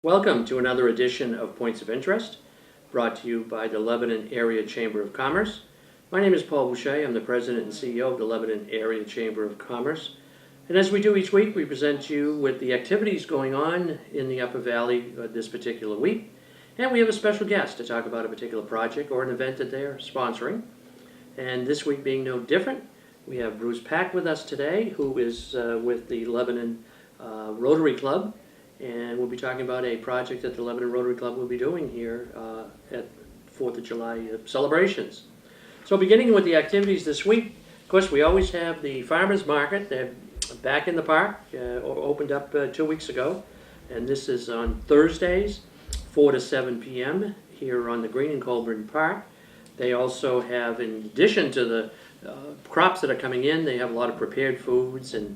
Welcome to another edition of Points of Interest, brought to you by the Lebanon Area Chamber of Commerce. My name is Paul Boucher. I'm the President and CEO of the Lebanon Area Chamber of Commerce. And as we do each week, we present you with the activities going on in the Upper Valley this particular week. And we have a special guest to talk about a particular project or an event that they're sponsoring. And this week being no different, we have Bruce Pack with us today, who is with the Lebanon Rotary Club. And we'll be talking about a project that the Lebanon Rotary Club will be doing here at 4th of July celebrations. So beginning with the activities this week, of course, we always have the farmers market. They're back in the park, opened up 2 weeks ago. And this is on Thursdays, 4 to 7 p.m. here on the green in Colburn Park. They also have, in addition to the crops that are coming in, they have a lot of prepared foods and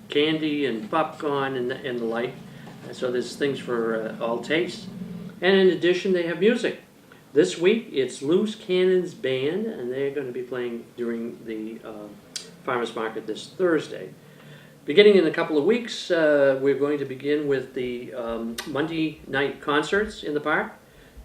candy and popcorn and the like. So there's things for all tastes. And in addition, they have music. This week, it's Loose Cannons Band, and they're going to be playing during the farmers market this Thursday. Beginning in a couple of weeks, we're going to begin with the Monday night concerts in the park,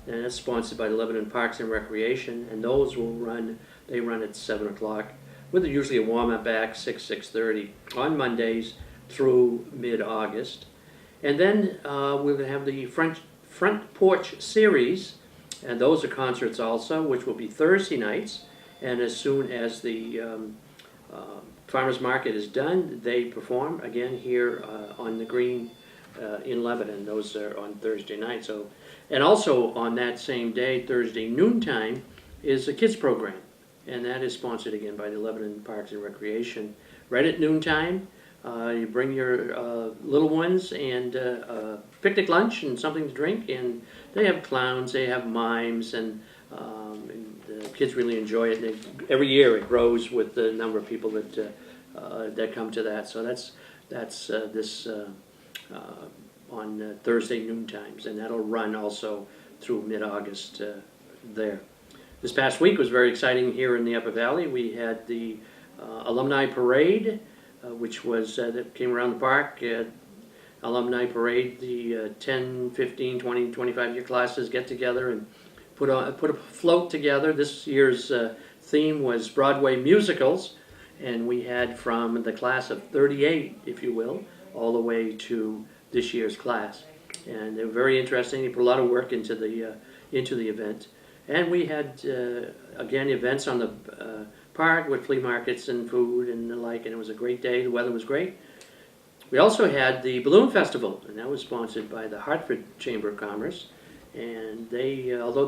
and that's sponsored by the Lebanon Parks and Recreation, and those will run at 7 o'clock. With usually a warm-up act, 6:30 on Mondays through mid-August. And then we're going to have the Front Porch Series, and those are concerts also, which will be Thursday nights. And as soon as the farmers market is done, they perform again here on the green in Lebanon. Those are on Thursday night. So, and also on that same day, Thursday noontime, is a kids program. And that is sponsored again by the Lebanon Parks and Recreation. Right at noontime, you bring your little ones and picnic lunch and something to drink. And they have clowns, they have mimes, and the kids really enjoy it. Every year it grows with the number of people that come to that. So that's this on Thursday noontimes, and that'll run also through mid-August there. This past week was very exciting here in the Upper Valley. We had the alumni parade, which was that came around the park. Alumni parade, the 10, 15, 20, 25-year classes get together and put a float together. This year's theme was Broadway musicals, and we had from the class of 38, if you will, all the way to this year's class. And they were very interesting. They put a lot of work into the event. And we had, again, events on the park with flea markets and food and the like, and it was a great day. The weather was great. We also had the Balloon Festival, and that was sponsored by the Hartford Chamber of Commerce. And they, although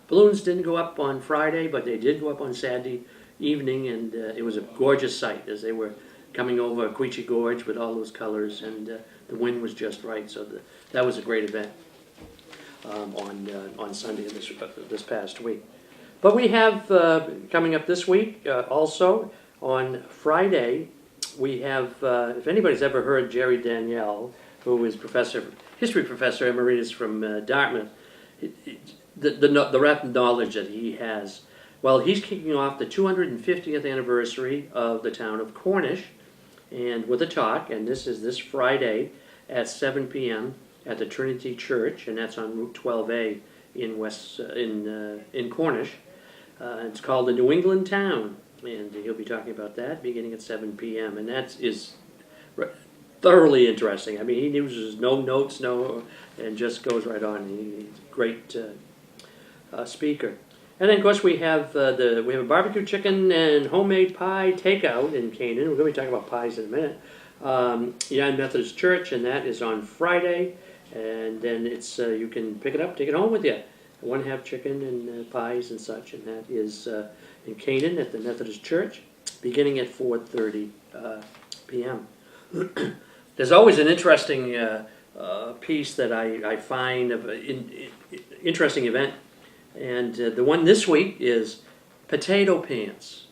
balloons didn't go up on Friday, but they did go up on Saturday evening, and it was a gorgeous sight as they were coming over Quechee Gorge with all those colors, and the wind was just right, so that was a great event. On Sunday this past week. But we have, coming up this week, also on Friday, we have, if anybody's ever heard Jerry Danielle, who is history professor emeritus from Dartmouth, the rap knowledge that he has. Well, he's kicking off the 250th anniversary of the town of Cornish, and with a talk, and this is this Friday at 7 p.m. at the Trinity Church, and that's on Route 12A in Cornish. It's called the New England Town, and he'll be talking about that beginning at 7 p.m. And that is thoroughly interesting. I mean, he uses no notes, and just goes right on. He's a great speaker. And then, of course, we have a barbecue chicken and homemade pie takeout in Canaan. We're going to be talking about pies in a minute. United Methodist Church, and that is on Friday. And then it's you can pick it up, take it home with you. 1/2 chicken and pies and such, and that is in Canaan at the Methodist Church, beginning at 4:30 p.m. There's always an interesting piece that I find of an interesting event, and the one this week is Potato Pants.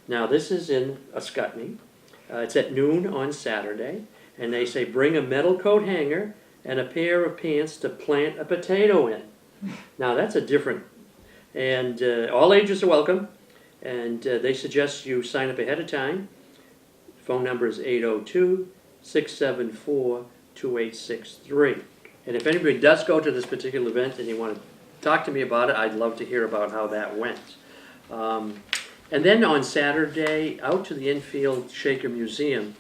Now this is in Ascutney. It's at noon on Saturday, and they say bring a metal coat hanger and a pair of pants to plant a potato in. Now that's a different, and all ages are welcome, and they suggest you sign up ahead of time. Phone number is 802-674 2863. And if anybody does go to this particular event and you want to talk to me about it, I'd love to hear about how that went. And then on Saturday, out to the Enfield Shaker Museum,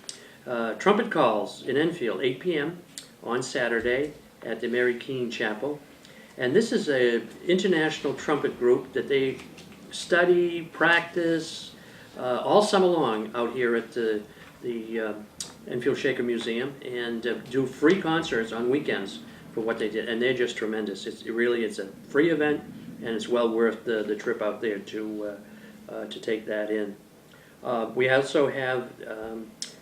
trumpet calls in Enfield, 8 p.m. on Saturday at the Mary Keene Chapel. And this is an international trumpet group that they study, practice all summer long out here at the Enfield Shaker Museum, and do free concerts on weekends for what they did. And they're just tremendous. It's a free event, and it's well worth the trip out there to take that in. We also have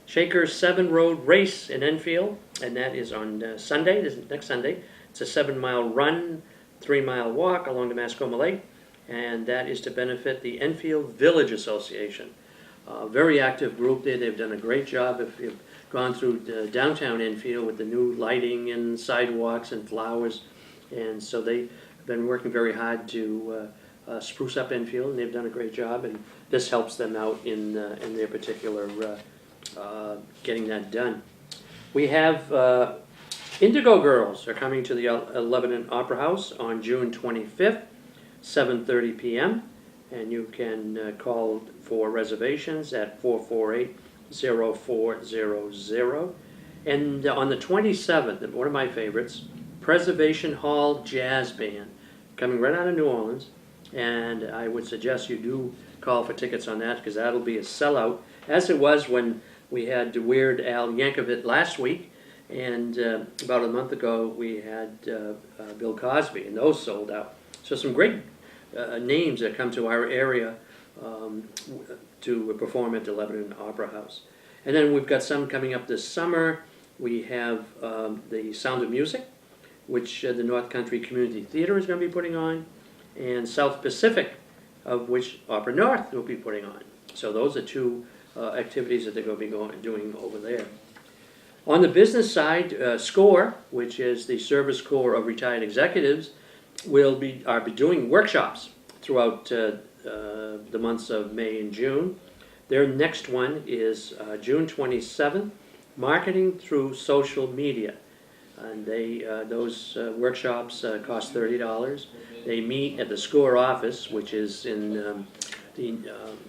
Shaker 7 Road Race in Enfield, and that is on Sunday, next Sunday. It's a 7-mile run, 3-mile walk along the Mascoma Lake, and that is to benefit the Enfield Village Association. Very active group there. They've done a great job. If you've gone through downtown Enfield with the new lighting and sidewalks and flowers, and so they've been working very hard to spruce up Enfield, and they've done a great job, and this helps them out in their particular getting that done. We have Indigo Girls are coming to the Lebanon Opera House on June 25th, 7:30 p.m., and you can call for reservations at 448-0400. And on the 27th, one of my favorites, Preservation Hall Jazz Band, coming right out of New Orleans, and I would suggest you do call for tickets on that, because that'll be a sellout, as it was when we had Weird Al Yankovic last week, and about a month ago we had Bill Cosby, and those sold out. So some great names that come to our area to perform at the Lebanon Opera House. And then we've got some coming up this summer. We have the Sound of Music, which the North Country Community Theater is going to be putting on, and South Pacific, of which Opera North will be putting on. So those are two activities that they're going to be doing over there. On the business side, SCORE, which is the Service Corps of Retired Executives, are doing workshops throughout the months of May and June. Their next one is June 27th, Marketing Through Social Media. And those workshops cost $30. They meet at the SCORE office, which is in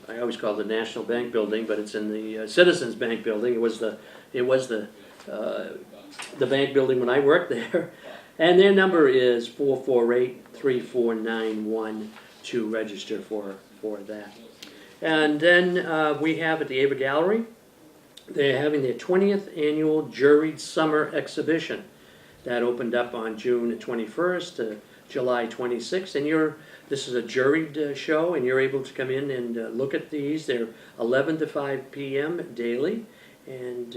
I always call it the National Bank Building, but it's in the Citizens Bank Building. It was the bank building when I worked there. And their number is 448-3491 to register for that. And then we have at the Ava Gallery, they're having their 20th annual Juried Summer Exhibition. That opened up on June 21st to July 26th. And this is a juried show, and you're able to come in and look at these. They're 11 to 5 p.m. daily, and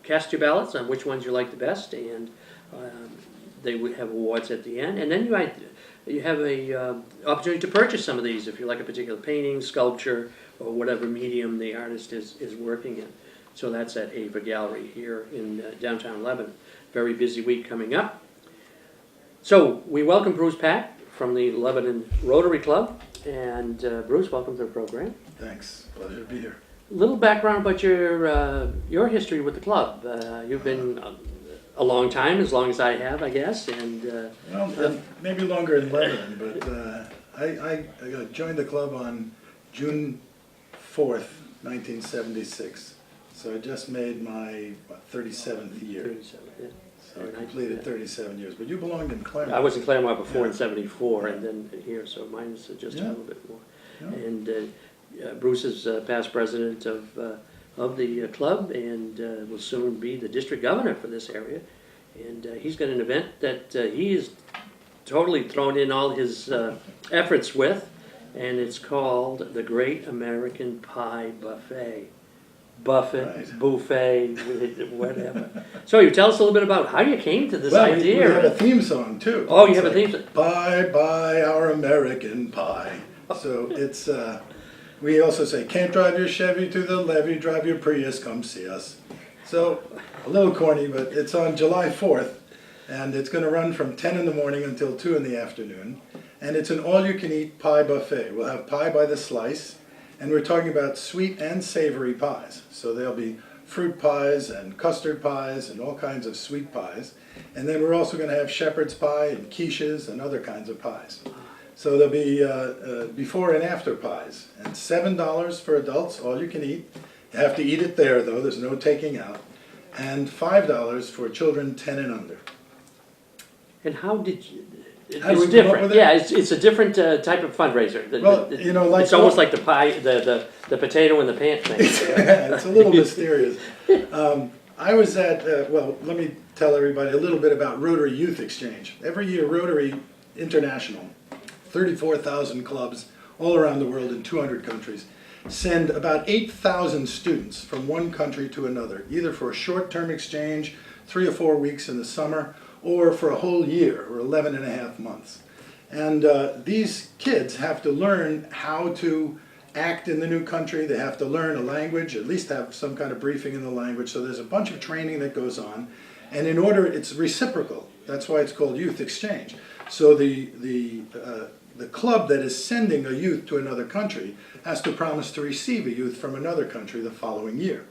cast your ballots on which ones you like the best, and they would have awards at the end. And then you have a opportunity to purchase some of these if you like a particular painting, sculpture, or whatever medium the artist is working in. So that's at Ava Gallery here in downtown Lebanon. Very busy week coming up. So we welcome Bruce Pack from the Lebanon Rotary Club. And Bruce, welcome to the program. Thanks. Pleasure to be here. A little background about your history with the club. You've been a long time, as long as I have, I guess. And maybe longer in Lebanon, but I joined the club on June 4th, 1976. So I just made my 37th year. 37, yeah. So I completed 37 years. But you belonged in Claremont. I was in Claremont before in 74, and then here, so mine is just a little bit more. Yeah. And Bruce is past president of the club, and will soon be the district governor for this area. And he's got an event that he is totally thrown in all his efforts with, and it's called the Great American Pie Buffet. Buffet, right. Buffet, whatever. So you tell us a little bit about how you came to this idea. We have a theme song too. Oh, you have a theme song. Bye, bye, our American pie. So it's, we also say, can't drive your Chevy to the levee, drive your Prius, come see us. So a little corny, but it's on July 4th, and it's going to run from 10 in the morning until 2 in the afternoon. And it's an all-you-can-eat pie buffet. We'll have pie by the slice. And we're talking about sweet and savory pies. So there'll be fruit pies and custard pies and all kinds of sweet pies. And then we're also going to have shepherd's pie and quiches and other kinds of pies. So there'll be before and after pies. And $7 for adults, all you can eat. You have to eat it there though, there's no taking out. And $5 for children 10 and under. And how did you? How do It's we come up different. with it? Yeah, it's a different type of fundraiser. Well, you know, like it's almost like the pie, the potato in the pant thing. it's a little mysterious. I was at, well, let me tell everybody a little bit about Rotary Youth Exchange. Every year, Rotary International, 34,000 clubs all around the world in 200 countries, send about 8,000 students from one country to another, either for a short-term exchange, 3 or 4 weeks in the summer, or for a whole year, or 11 and a half months. And these kids have to learn how to act in the new country. They have to learn a language, at least have some kind of briefing in the language. So there's a bunch of training that goes on. And in order, it's reciprocal. That's why it's called youth exchange. So the club that is sending a youth to another country has to promise to receive a youth from another country the following year.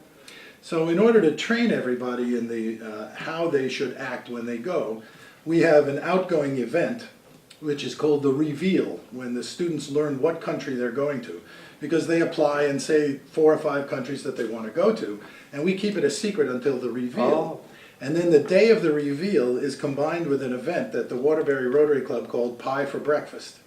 So in order to train everybody in the how they should act when they go, we have an outgoing event which is called the reveal, when the students learn what country they're going to, because they apply and say 4 or 5 countries that they want to go to, and we keep it a secret until the reveal. Oh. And then the day of the reveal is combined with an event that the Waterbury Rotary Club called Pie for Breakfast.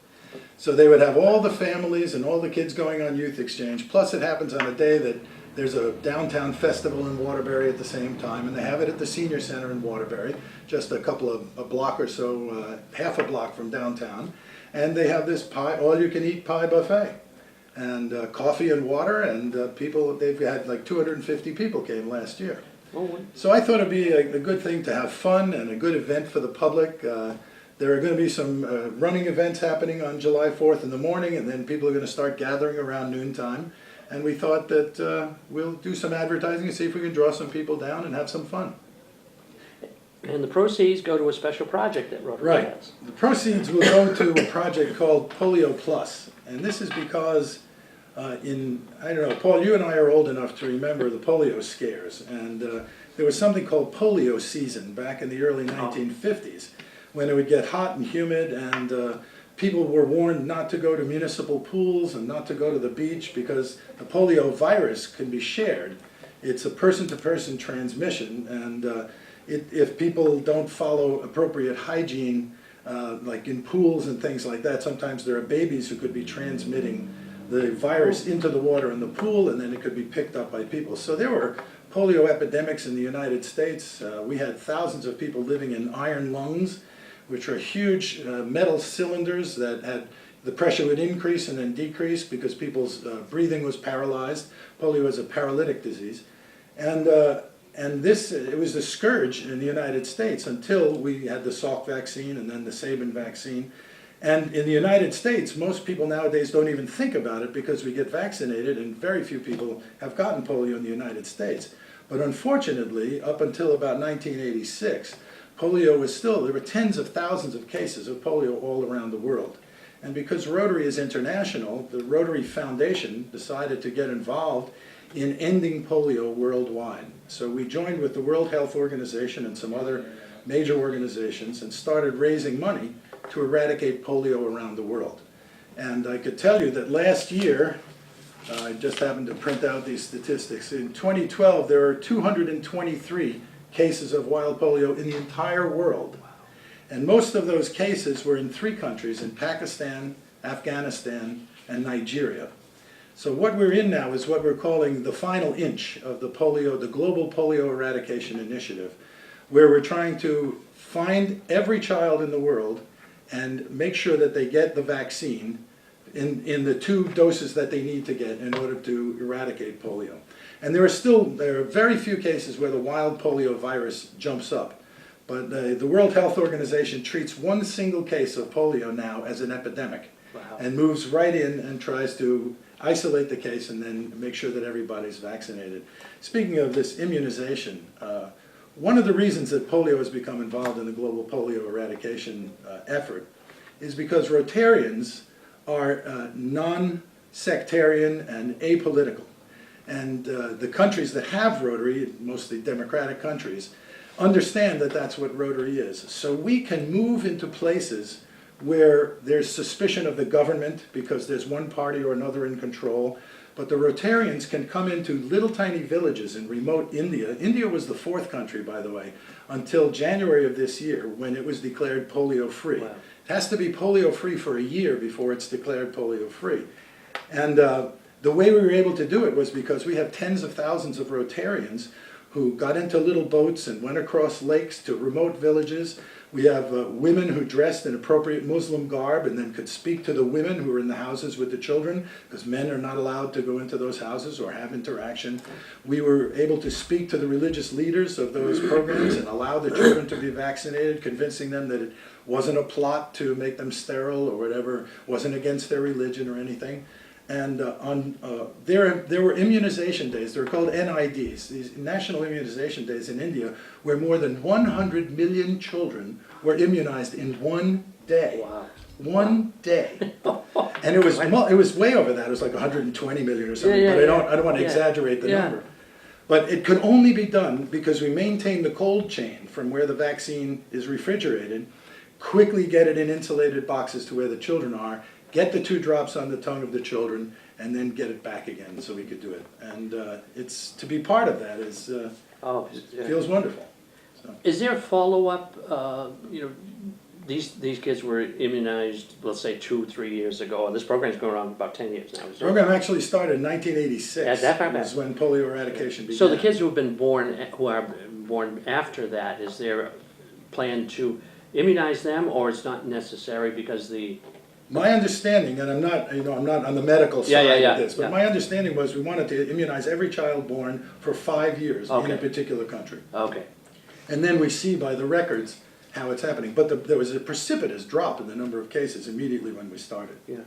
So they would have all the families and all the kids going on youth exchange, plus it happens on a day that there's a downtown festival in Waterbury at the same time, and they have it at the Senior Center in Waterbury, just a block or so, half a block from downtown. And they have this pie, all-you-can-eat pie buffet, and coffee and water, and people, they've had like 250 people came last year. Oh, So I thought it'd be a good thing to have fun and a good event for the public. There are going to be some running events happening on July 4th in the morning, and then people are going to start gathering around noontime. And we thought that we'll do some advertising and see if we can draw some people down and have some fun. and the proceeds go to a special project that Rotary has. The proceeds will go to a project called Polio Plus. And this is because I don't know, Paul, you and I are old enough to remember the polio scares. And there was something called polio season back in the early 1950s, when it would get hot and humid, and people were warned not to go to municipal pools and not to go to the beach because the polio virus can be shared. It's a person-to-person transmission, and if people don't follow appropriate hygiene, like in pools and things like that, sometimes there are babies who could be transmitting the virus into the water in the pool, and then it could be picked up by people. So there were polio epidemics in the United States. We had thousands of people living in iron lungs, which are huge metal cylinders that had the pressure would increase and then decrease because people's breathing was paralyzed. Polio is a paralytic disease. And it was a scourge in the United States until we had the Salk vaccine and then the Sabin vaccine. And in the United States, most people nowadays don't even think about it because we get vaccinated, and very few people have gotten polio in the United States. But unfortunately, up until about 1986, polio was still, there were tens of thousands of cases of polio all around the world. And because Rotary is international, the Rotary Foundation decided to get involved in ending polio worldwide. So we joined with the World Health Organization and some other major organizations and started raising money to eradicate polio around the world. And I could tell you that last year, I just happened to print out these statistics. In 2012, there were 223 cases of wild polio in the entire world. And most of those cases were in 3 countries, in Pakistan, Afghanistan, and Nigeria. So what we're in now is what we're calling the final inch of the Global Polio Eradication Initiative, where we're trying to find every child in the world and make sure that they get the vaccine in the 2 doses that they need to get in order to eradicate polio. And there are very few cases where the wild polio virus jumps up. But the World Health Organization treats one single case of polio now as an epidemic. Wow. And moves right in and tries to isolate the case and then make sure that everybody's vaccinated. Speaking of this immunization, one of the reasons that polio has become involved in the global polio eradication effort is because Rotarians are non-sectarian and apolitical. And the countries that have Rotary, mostly democratic countries, understand that that's what Rotary is. So we can move into places where there's suspicion of the government because there's one party or another in control. But the Rotarians can come into little tiny villages in remote India. India was the 4th country, by the way, until January of this year when it was declared polio-free. Wow. It has to be polio-free for a year before it's declared polio-free. And the way we were able to do it was because we have tens of thousands of Rotarians who got into little boats and went across lakes to remote villages. We have women who dressed in appropriate Muslim garb and then could speak to the women who were in the houses with the children, because men are not allowed to go into those houses or have interaction. We were able to speak to the religious leaders of those programs and allow the children to be vaccinated, convincing them that it wasn't a plot to make them sterile or whatever, wasn't against their religion or anything. And there were immunization days. They're called NIDs, these National Immunization Days in India, where more than 100 million children were immunized in one day. Wow. One day. And it was way over that. It was like 120 million or something, Yeah, but I don't want to exaggerate the number. But it could only be done because we maintain the cold chain from where the vaccine is refrigerated, quickly get it in insulated boxes to where the children are, get the 2 drops on the tongue of the children, and then get it back again so we could do it. And it's to be part of that is feels wonderful. So. Is there a follow-up, these kids were immunized, let's say 2-3 years ago, and this program's going on about 10 years now. The program actually started in 1986. Yeah, that far back. Was when polio eradication began. So the kids who are born after that, is there a plan to immunize them, or it's not necessary because My understanding, and I'm not on the medical side of this, but my understanding was we wanted to immunize every child born for 5 years in a particular country. Okay. And then we see by the records how it's happening. But there was a precipitous drop in the number of cases immediately when we started. Yeah.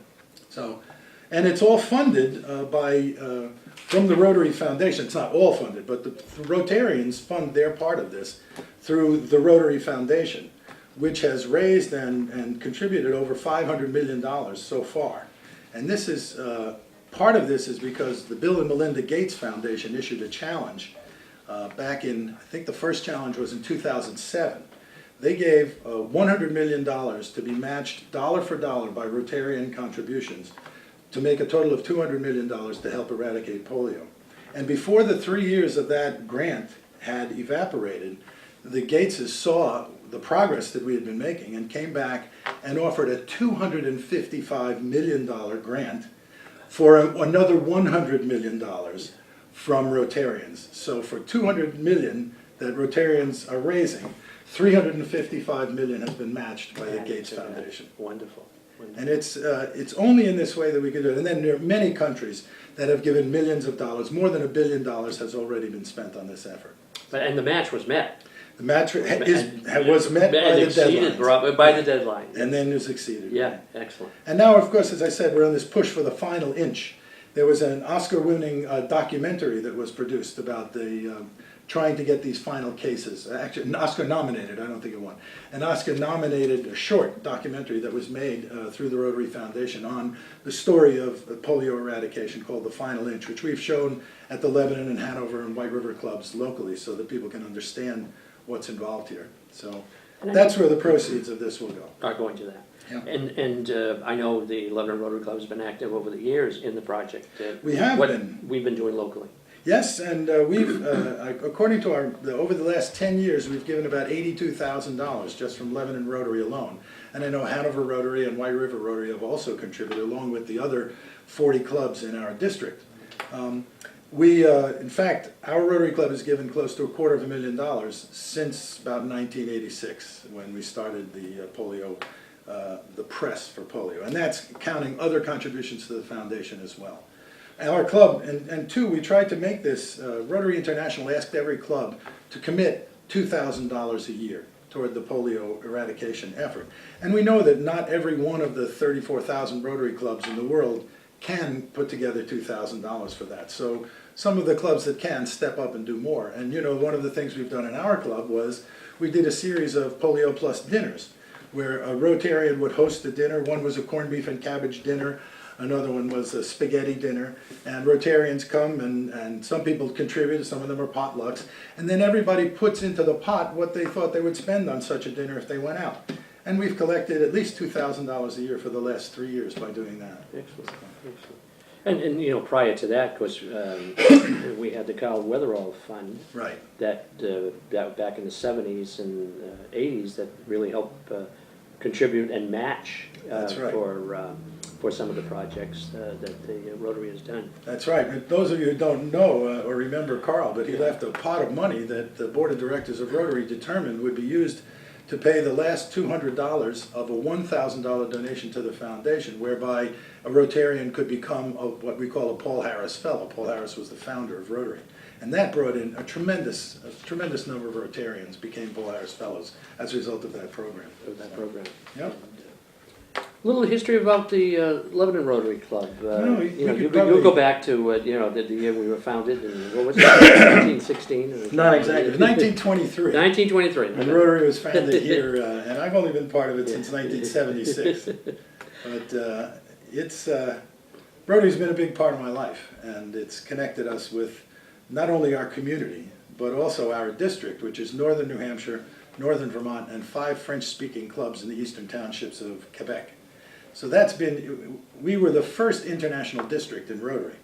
So, and it's all funded from the Rotary Foundation. It's not all funded, but the Rotarians fund their part of this through the Rotary Foundation, which has raised and contributed over $500 million so far. And this is, part of this is because the Bill and Melinda Gates Foundation issued a challenge back in, I think the first challenge was in 2007. They gave $100 million to be matched dollar for dollar by Rotarian contributions to make a total of $200 million to help eradicate polio. And before the 3 years of that grant had evaporated, the Gateses saw the progress that we had been making and came back and offered a $255 million grant for another $100 million from Rotarians. So for $200 million that Rotarians are raising, $355 million has been matched by the Gates Foundation. Wonderful. And it's only in this way that we can do it. And then there are many countries that have given millions of dollars. More than $1 billion has already been spent on this effort. And the match was met. The match was met by the deadline. By the deadline. And then was exceeded. Yeah, excellent. And now, of course, as I said, we're on this push for the final inch. There was an Oscar-winning documentary that was produced about the trying to get these final cases. Actually, an Oscar-nominated, I don't think it won. An Oscar-nominated short documentary that was made through the Rotary Foundation on the story of polio eradication called The Final Inch, which we've shown at the Lebanon and Hanover and White River clubs locally so that people can understand what's involved here. So that's where the proceeds of this will go. Are going to that. Yeah. And I know the Lebanon Rotary Club has been active over the years in the project. We have been. We've been doing locally. Yes, and we've, according to over the last 10 years, we've given about $82,000 just from Lebanon Rotary alone. And I know Hanover Rotary and White River Rotary have also contributed, along with the other 40 clubs in our district. In fact, our Rotary Club has given close to $250,000 since about 1986, when we started the the press for polio. And that's counting other contributions to the foundation as well. Our club, and two, we tried to make this, Rotary International asked every club to commit $2,000 a year toward the polio eradication effort. And we know that not every one of the 34,000 Rotary clubs in the world can put together $2,000 for that. So some of the clubs that can step up and do more. And one of the things we've done in our club was we did a series of polio plus dinners, where a Rotarian would host a dinner. One was a corned beef and cabbage dinner, another one was a spaghetti dinner, and Rotarians come and some people contribute, some of them are potlucks, and then everybody puts into the pot what they thought they would spend on such a dinner if they went out. And we've collected at least $2,000 a year for the last 3 years by doing that. Excellent, excellent. And you know, prior to that, of course, we had the Carl Weatherall Fund. Right. That back in the 70s and 80s that really helped contribute and match That's right. for some of the projects that the Rotary has done. That's right. And those of you who don't know or remember Carl, but he left a pot of money that the Board of Directors of Rotary determined would be used to pay the last $200 of a $1,000 donation to the foundation, whereby a Rotarian could become what we call a Paul Harris Fellow. Paul Harris was the founder of Rotary. And that brought in a tremendous number of Rotarians became Paul Harris Fellows as a result of that program. Yep. A little history about the Lebanon Rotary Club. You probably go back to the year we were founded, and what was it, 1916? Not exactly. 1923. 1923. And Rotary was founded here, and I've only been part of it since 1976. But Rotary's been a big part of my life, and it's connected us with not only our community, but also our district, which is northern New Hampshire, northern Vermont, and 5 French-speaking clubs in the eastern townships of Quebec. So we were the first international district in Rotary.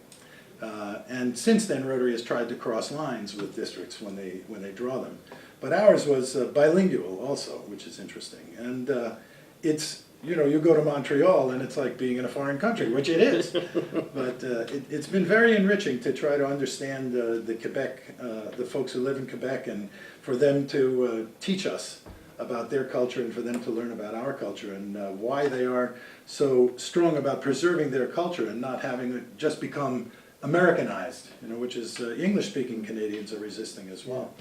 And since then, Rotary has tried to cross lines with districts when they draw them. But ours was bilingual also, which is interesting. And it's, you go to Montreal and it's like being in a foreign country, which it is. But it's been very enriching to try to understand the Quebec, the folks who live in Quebec, and for them to teach us about their culture and for them to learn about our culture and why they are so strong about preserving their culture and not having it just become Americanized, which is English-speaking Canadians are resisting as well.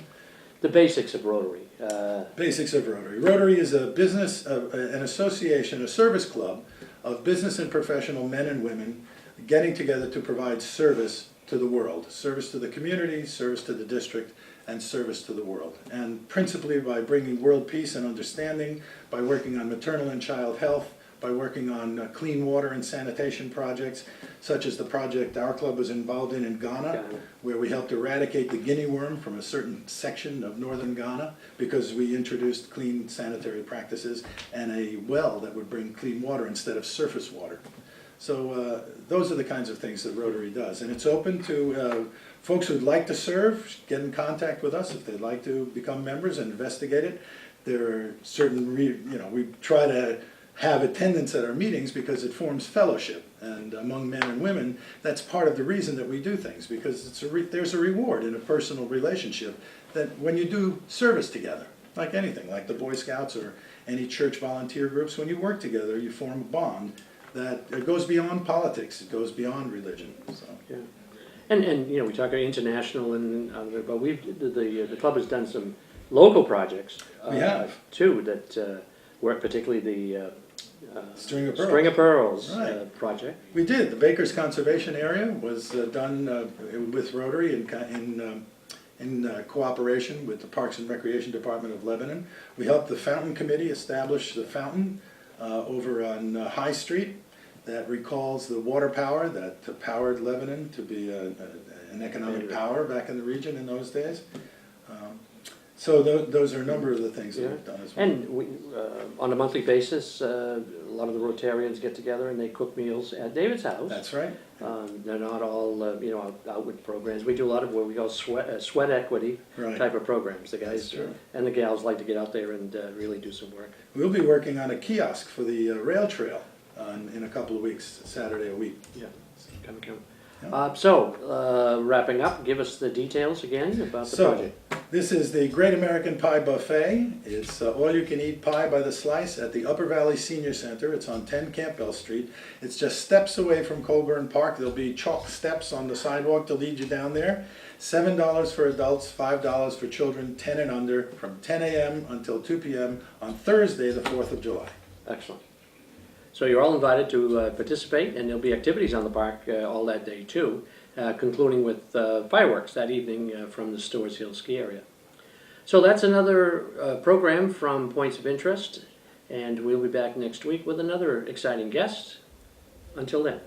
The basics of Rotary. Basics of Rotary. Rotary is a business, an association, a service club of business and professional men and women getting together to provide service to the world, service to the community, service to the district, and service to the world. And principally by bringing world peace and understanding, by working on maternal and child health, by working on clean water and sanitation projects, such as the project our club was involved in Ghana, where we helped eradicate the guinea worm from a certain section of northern Ghana because we introduced clean sanitary practices and a well that would bring clean water instead of surface water. So those are the kinds of things that Rotary does. And it's open to folks who'd like to serve, get in contact with us if they'd like to become members and investigate it. There are certain, we try to have attendance at our meetings because it forms fellowship. And among men and women, that's part of the reason that we do things, because there's a reward in a personal relationship that when you do service together, like anything, like the Boy Scouts or any church volunteer groups, when you work together, you form a bond that it goes beyond politics, it goes beyond religion. So. Yeah. And we talk international, but the club has done some local projects. We have too that work, particularly the String of Pearls, String of Pearls right. Project. We did. The Bakers Conservation Area was done with Rotary in cooperation with the Parks and Recreation Department of Lebanon. We helped the Fountain Committee establish the fountain over on High Street that recalls the water power that powered Lebanon to be an economic power back in the region in those days. So those are a number of the things that we've done as well. And we, on a monthly basis, a lot of the Rotarians get together and they cook meals at David's house. That's right. They're not all outward programs. We do a lot of what we call sweat equity type of programs. The guys and the gals like to get out there and really do some work. We'll be working on a kiosk for the rail trail in a couple of weeks, Saturday a week. Yeah, come. Yeah. Wrapping up, give us the details again about the project. This is the Great American Pie Buffet. It's all-you-can-eat pie by the slice at the Upper Valley Senior Center. It's on 10 Campbell Street. It's just steps away from Colburn Park. There'll be chalk steps on the sidewalk to lead you down there. $7 for adults, $5 for children 10 and under, from 10 a.m. until 2 p.m. on Thursday, the 4th of July. Excellent. So you're all invited to participate, and there'll be activities on the park all that day too, concluding with fireworks that evening from the Stores Hill ski area. So that's another program from Points of Interest, And we'll be back next week with another exciting guest. Until then.